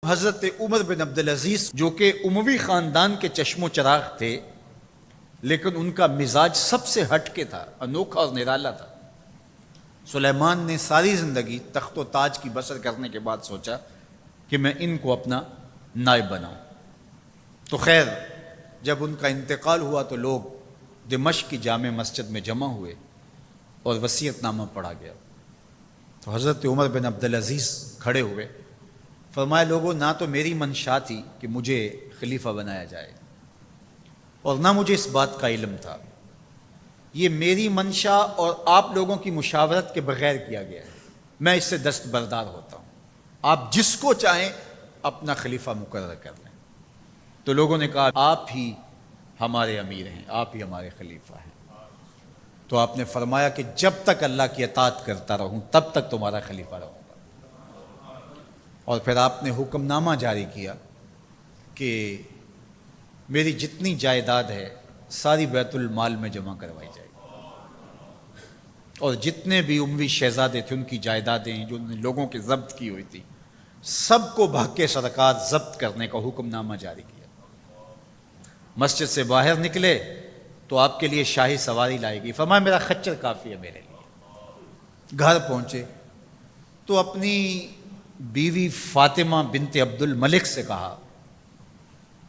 حضرت عمر بن عبدالعزیز جو کہ اموی خاندان کے چشم و چراغ تھے، لیکن ان کا مزاج سب سے ہٹ کے تھا، انوکھا اور نرالا تھا۔ سلیمان نے ساری زندگی تخت و تاج کی بسر کرنے کے بعد سوچا کہ میں ان کو اپنا نائب بناؤں۔ تو خیر، جب ان کا انتقال ہوا تو لوگ دمشق کی جامع مسجد میں جمع ہوئے اور وصیت نامہ پڑھا گیا۔ تو حضرت عمر بن عبدالعزیز کھڑے ہوئے، فرمایا لوگوں، نہ تو میری منشا تھی کہ مجھے خلیفہ بنایا جائے اور نہ مجھے اس بات کا علم تھا، یہ میری منشا اور آپ لوگوں کی مشاورت کے بغیر کیا گیا ہے، میں اس سے دستبردار ہوتا ہوں، آپ جس کو چاہیں اپنا خلیفہ مقرر کر لیں۔ تو لوگوں نے کہا آپ ہی ہمارے امیر ہیں، آپ ہی ہمارے خلیفہ ہیں۔ تو آپ نے فرمایا کہ جب تک اللہ کی اطاعت کرتا رہوں تب تک تمہارا خلیفہ رہوں گا۔ اور پھر آپ نے حکم نامہ جاری کیا کہ میری جتنی جائیداد ہے ساری بیت المال میں جمع کروائی جائے گی، اور جتنے بھی اموی شہزادے تھے ان کی جائیدادیں جو ان لوگوں کے ضبط کی ہوئی تھی سب کو بحق سرکار ضبط کرنے کا حکم نامہ جاری کیا۔ مسجد سے باہر نکلے تو آپ کے لیے شاہی سواری لائے گی، فرمایا میرا خچر کافی ہے میرے لیے۔ گھر پہنچے تو اپنی بیوی فاطمہ بنت عبد الملک سے کہا،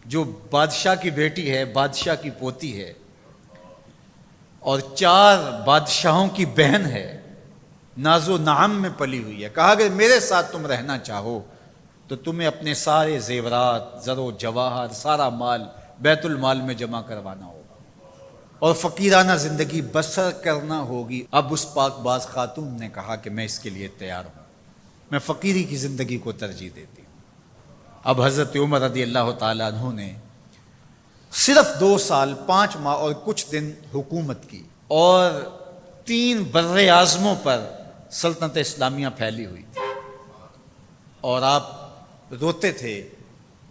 جو بادشاہ کی بیٹی ہے، بادشاہ کی پوتی ہے اور 4 بادشاہوں کی بہن ہے، ناز و نعم میں پلی ہوئی ہے، کہا کہ میرے ساتھ تم رہنا چاہو تو تمہیں اپنے سارے زیورات، زر و جواہر، سارا مال بیت المال میں جمع کروانا ہوگا اور فقیرانہ زندگی بسر کرنا ہوگی۔ اب اس پاک باز خاتون نے کہا کہ میں اس کے لیے تیار ہوں، میں فقیری کی زندگی کو ترجیح دیتی ہوں۔ اب حضرت عمر رضی اللہ تعالیٰ عنہ نے صرف 2 سال 5 ماہ اور کچھ دن حکومت کی، اور 3 بر اعظموں پر سلطنت اسلامیہ پھیلی ہوئی تھی، اور آپ روتے تھے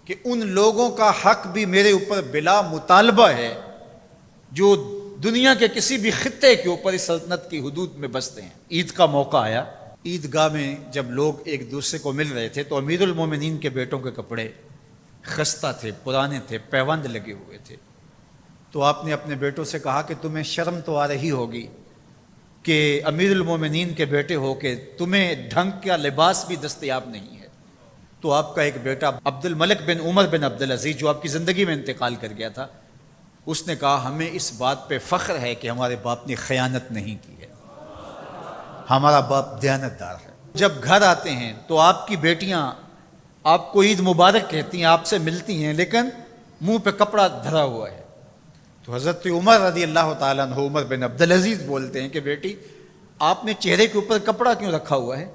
کہ ان لوگوں کا حق بھی میرے اوپر بلا مطالبہ ہے جو دنیا کے کسی بھی خطے کے اوپر اس سلطنت کی حدود میں بستے ہیں۔ عید کا موقع آیا، عیدگاہ میں جب لوگ ایک دوسرے کو مل رہے تھے تو امیر المومنین کے بیٹوں کے کپڑے خستہ تھے، پرانے تھے، پیوند لگے ہوئے تھے۔ تو آپ نے اپنے بیٹوں سے کہا کہ تمہیں شرم تو آ رہی ہوگی کہ امیر المومنین کے بیٹے ہو کے تمہیں ڈھنگ کا لباس بھی دستیاب نہیں ہے۔ تو آپ کا ایک بیٹا عبد الملک بن عمر بن عبدالعزیز جو آپ کی زندگی میں انتقال کر گیا تھا، اس نے کہا ہمیں اس بات پہ فخر ہے کہ ہمارے باپ نے خیانت نہیں کی ہے، ہمارا باپ دیانتدار ہے۔ جب گھر آتے ہیں تو آپ کی بیٹیاں آپ کو عید مبارک کہتی ہیں، آپ سے ملتی ہیں، لیکن منہ پہ کپڑا دھرا ہوا ہے۔ تو حضرت عمر رضی اللہ تعالیٰ عنہ عمر بن عبدالعزیز بولتے ہیں کہ بیٹی آپ نے چہرے کے اوپر کپڑا کیوں رکھا ہوا ہے؟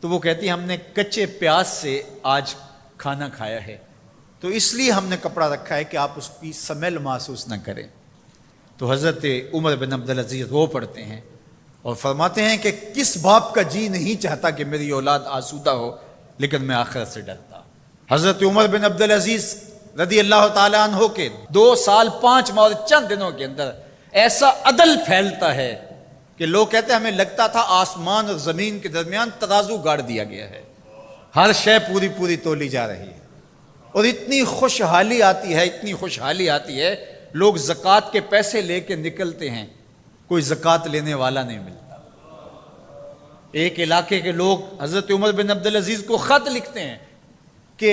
تو وہ کہتی ہیں ہم نے کچے پیاز سے آج کھانا کھایا ہے، تو اس لیے ہم نے کپڑا رکھا ہے کہ آپ اس کی سمیل محسوس نہ کریں۔ تو حضرت عمر بن عبدالعزیز رو پڑتے ہیں اور فرماتے ہیں کہ کس باپ کا جی نہیں چاہتا کہ میری اولاد آسودہ ہو، لیکن میں آخرت سے ڈرتا۔ حضرت عمر بن عبدالعزیز رضی اللہ تعالیٰ عنہ کے 2 سال 5 ماہ اور چند دنوں کے اندر ایسا عدل پھیلتا ہے کہ لوگ کہتے ہیں ہمیں لگتا تھا آسمان اور زمین کے درمیان ترازو گاڑ دیا گیا ہے، ہر شے پوری تولی جا رہی ہے، اور اتنی خوشحالی آتی ہے، اتنی خوشحالی آتی ہے، لوگ زکوٰۃ کے پیسے لے کے نکلتے ہیں، کوئی زکوٰۃ لینے والا نہیں ملتا۔ ایک علاقے کے لوگ حضرت عمر بن عبدالعزیز کو خط لکھتے ہیں کہ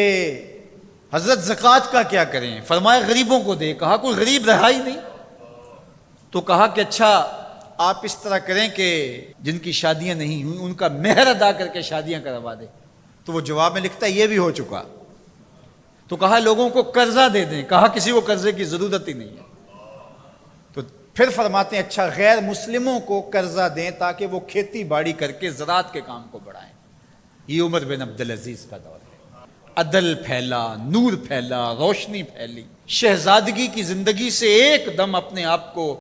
حضرت زکوٰۃ کا کیا کریں؟ فرمایا غریبوں کو دے۔ کہا کوئی غریب رہا ہی نہیں؟ تو کہا کہ اچھا آپ اس طرح کریں کہ جن کی شادیاں نہیں ہوئی ان کا مہر ادا کر کے شادیاں کروا دیں۔ تو وہ جواب میں لکھتا ہے یہ بھی ہو چکا۔ تو کہا لوگوں کو قرضہ دے دیں۔ کہا کسی کو قرضے کی ضرورت ہی نہیں ہے۔ تو پھر فرماتے ہیں اچھا غیر مسلموں کو قرضہ دیں تاکہ وہ کھیتی باڑی کر کے زراعت کے کام کو بڑھائیں۔ یہ عمر بن عبدالعزیز کا دور ہے۔ عدل پھیلا، نور پھیلا، روشنی پھیلی، شہزادگی کی زندگی سے ایک دم اپنے آپ کو